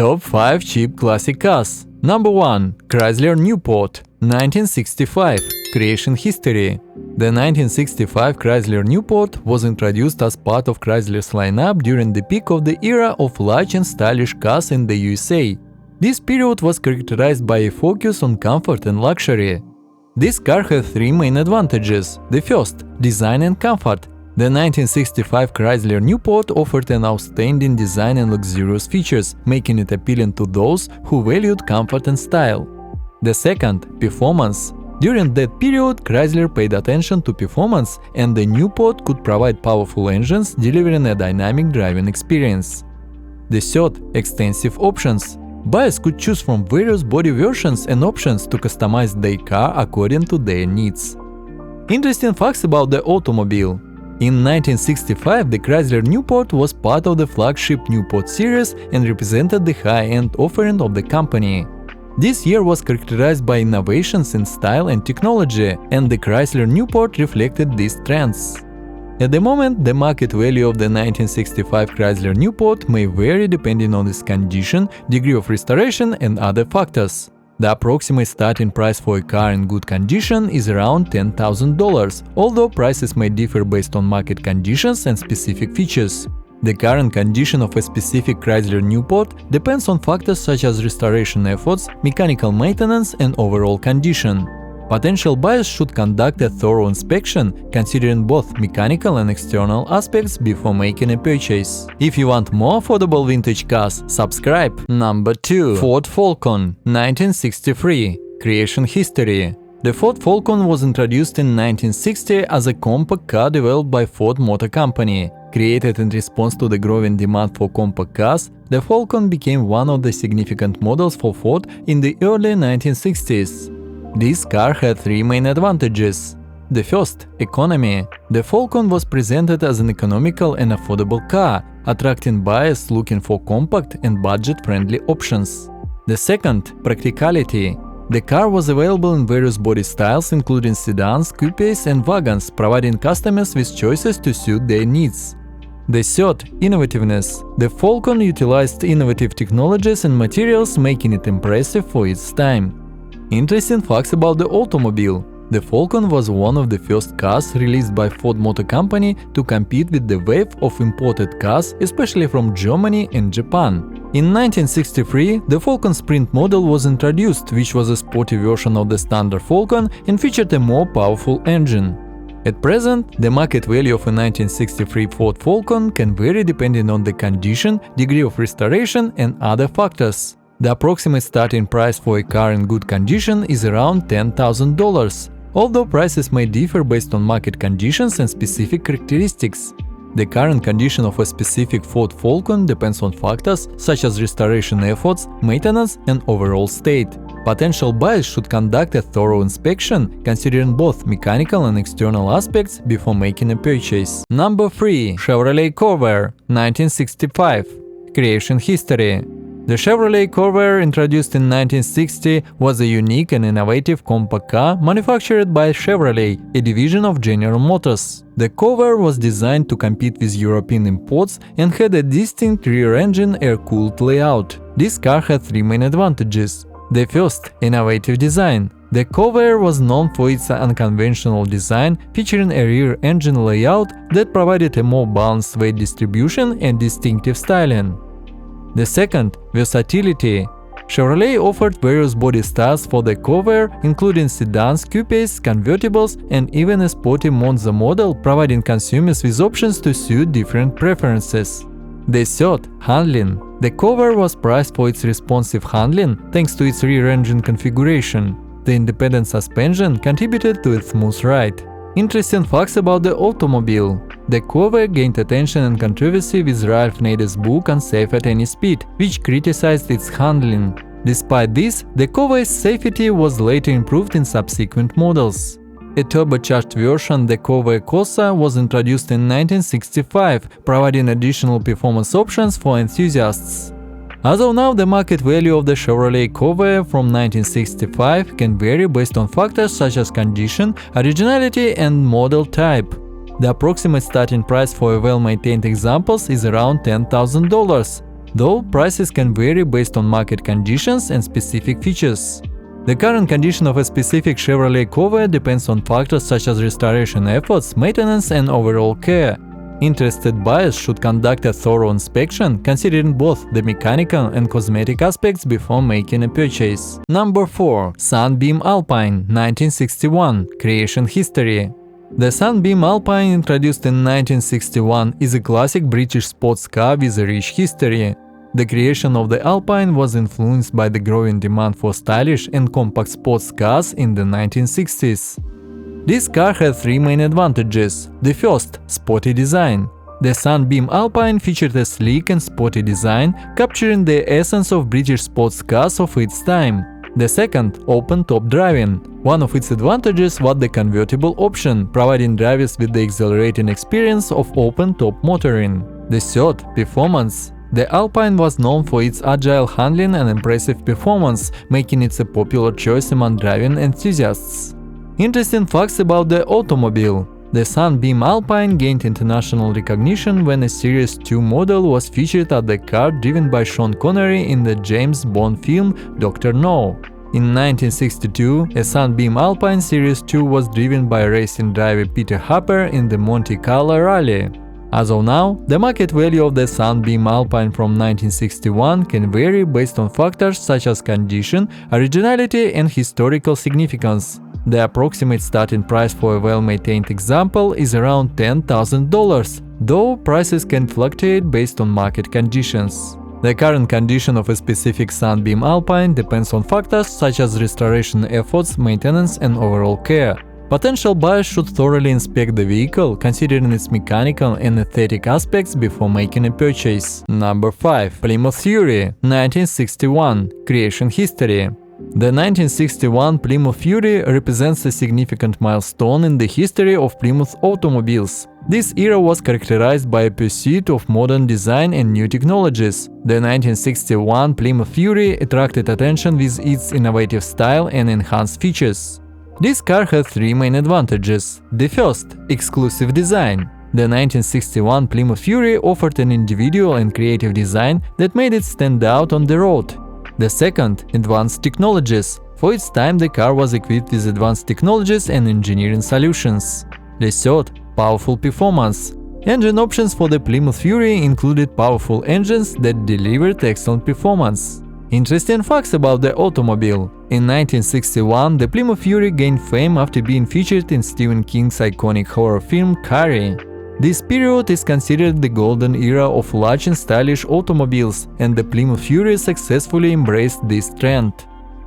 Top 5 cheap classic cars. Number 1. Chrysler Newport, 1965. Creation history. The 1965 Chrysler Newport was introduced as part of Chrysler's lineup during the peak of the era of large and stylish cars in the USA. This period was characterized by a focus on comfort and luxury. This car had three main advantages. The first, design and comfort. The 1965 Chrysler Newport offered an outstanding design and luxurious features, making it appealing to those who valued comfort and style. The second, performance. During that period, Chrysler paid attention to performance, and the Newport could provide powerful engines, delivering a dynamic driving experience. The third, extensive options. Buyers could choose from various body versions and options to customize their car according to their needs. Interesting facts about the automobile. In 1965, the Chrysler Newport was part of the flagship Newport series and represented the high-end offering of the company. This year was characterized by innovations in style and technology, and the Chrysler Newport reflected these trends. At the moment, the market value of the 1965 Chrysler Newport may vary depending on its condition, degree of restoration, and other factors. The approximate starting price for a car in good condition is around $10,000, although prices may differ based on market conditions and specific features. The current condition of a specific Chrysler Newport depends on factors such as restoration efforts, mechanical maintenance, and overall condition. Potential buyers should conduct a thorough inspection, considering both mechanical and external aspects before making a purchase. If you want more affordable vintage cars, subscribe. Number 2. Ford Falcon, 1963. Creation history. The Ford Falcon was introduced in 1960 as a compact car developed by Ford Motor Company. Created in response to the growing demand for compact cars, the Falcon became one of the significant models for Ford in the early 1960s. This car had three main advantages. The first, economy. The Falcon was presented as an economical and affordable car, attracting buyers looking for compact and budget-friendly options. The second, practicality. The car was available in various body styles, including sedans, coupes, and wagons, providing customers with choices to suit their needs. The third, innovativeness. The Falcon utilized innovative technologies and materials, making it impressive for its time. Interesting facts about the automobile. The Falcon was one of the first cars released by Ford Motor Company to compete with the wave of imported cars, especially from Germany and Japan. In 1963, the Falcon Sprint model was introduced, which was a sporty version of the standard Falcon and featured a more powerful engine. At present, the market value of a 1963 Ford Falcon can vary depending on the condition, degree of restoration, and other factors. The approximate starting price for a car in good condition is around $10,000, although prices may differ based on market conditions and specific characteristics. The current condition of a specific Ford Falcon depends on factors such as restoration efforts, maintenance, and overall state. Potential buyers should conduct a thorough inspection, considering both mechanical and external aspects before making a purchase. Number 3. Chevrolet Corw, 1965. Creation history. The Chevrolet Corw, introduced in 1960, was a unique and innovative compact car manufactured by Chevrolet, a division of General Motors. The Corw was designed to compete with European imports and had a distinct rear-engine air-cooled layout. This car had three main advantages. The first, innovative design. The Corw was known for its unconventional design, featuring a rear-engine layout that provided a more balanced weight distribution and distinctive styling. The second, versatility. Chevrolet offered various body styles for the Corw, including sedans, coupes, convertibles, and even a sporty Monza model, providing consumers with options to suit different preferences. The third, handling. The Corw was prized for its responsive handling thanks to its rear-engine configuration. The independent suspension contributed to its smooth ride. Interesting facts about the automobile. The Corw gained attention and controversy with Ralph Nader's book Unsafe at Any Speed, which criticized its handling. Despite this, the Corw's safety was later improved in subsequent models. A turbocharged version, the Corw Corsa, was introduced in 1965, providing additional performance options for enthusiasts. As of now, the market value of the Chevrolet Corw from 1965 can vary based on factors such as condition, originality, and model type. The approximate starting price for a well-maintained examples is around $10,000. though prices can vary based on market conditions and specific features. The current condition of a specific Chevrolet Corv depends on factors such as restoration efforts, maintenance, and overall care. Interested buyers should conduct a thorough inspection, considering both the mechanical and cosmetic aspects before making a purchase. Number 4. Sunbeam Alpine, 1961. Creation history. The Sunbeam Alpine, introduced in 1961, is a classic British sports car with a rich history. The creation of the Alpine was influenced by the growing demand for stylish and compact sports cars in the 1960s. This car had three main advantages. The first, sporty design. The Sunbeam Alpine featured a sleek and sporty design, capturing the essence of British sports cars of its time. The second, open-top driving. One of its advantages was the convertible option, providing drivers with the exhilarating experience of open-top motoring. The third, performance. The Alpine was known for its agile handling and impressive performance, making it a popular choice among driving enthusiasts. Interesting facts about the automobile. The Sunbeam Alpine gained international recognition when a Series 2 model was featured as the car driven by Sean Connery in the James Bond film Dr. No. In 1962, a Sunbeam Alpine Series 2 was driven by racing driver Peter Happer in the Monte Carlo Rally. As of now, the market value of the Sunbeam Alpine from 1961 can vary based on factors such as condition, originality, and historical significance. The approximate starting price for a well-maintained example is around $10,000, though prices can fluctuate based on market conditions. The current condition of a specific Sunbeam Alpine depends on factors such as restoration efforts, maintenance, and overall care. Potential buyers should thoroughly inspect the vehicle, considering its mechanical and aesthetic aspects before making a purchase. Number 5. Plymouth Fury, 1961. Creation history. The 1961 Plymouth Fury represents a significant milestone in the history of Plymouth automobiles. This era was characterized by a pursuit of modern design and new technologies. The 1961 Plymouth Fury attracted attention with its innovative style and enhanced features. This car had three main advantages. The first, exclusive design. The 1961 Plymouth Fury offered an individual and creative design that made it stand out on the road. The second, advanced technologies. For its time, the car was equipped with advanced technologies and engineering solutions. The third, powerful performance. Engine options for the Plymouth Fury included powerful engines that delivered excellent performance. Interesting facts about the automobile. In 1961, the Plymouth Fury gained fame after being featured in Stephen King's iconic horror film Carrie. This period is considered the golden era of large and stylish automobiles, and the Plymouth Fury successfully embraced this trend.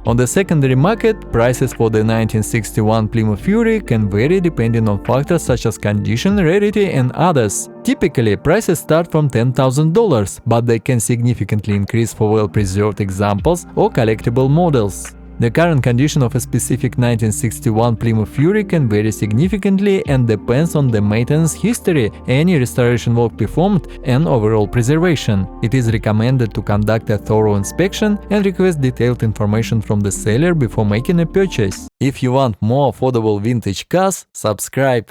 On the secondary market, prices for the 1961 Plymouth Fury can vary depending on factors such as condition, rarity, and others. Typically, prices start from $10,000, but they can significantly increase for well-preserved examples or collectible models. The current condition of a specific 1961 Plymouth Fury can vary significantly and depends on the maintenance history, any restoration work performed, and overall preservation. It is recommended to conduct a thorough inspection and request detailed information from the seller before making a purchase. If you want more affordable vintage cars, subscribe.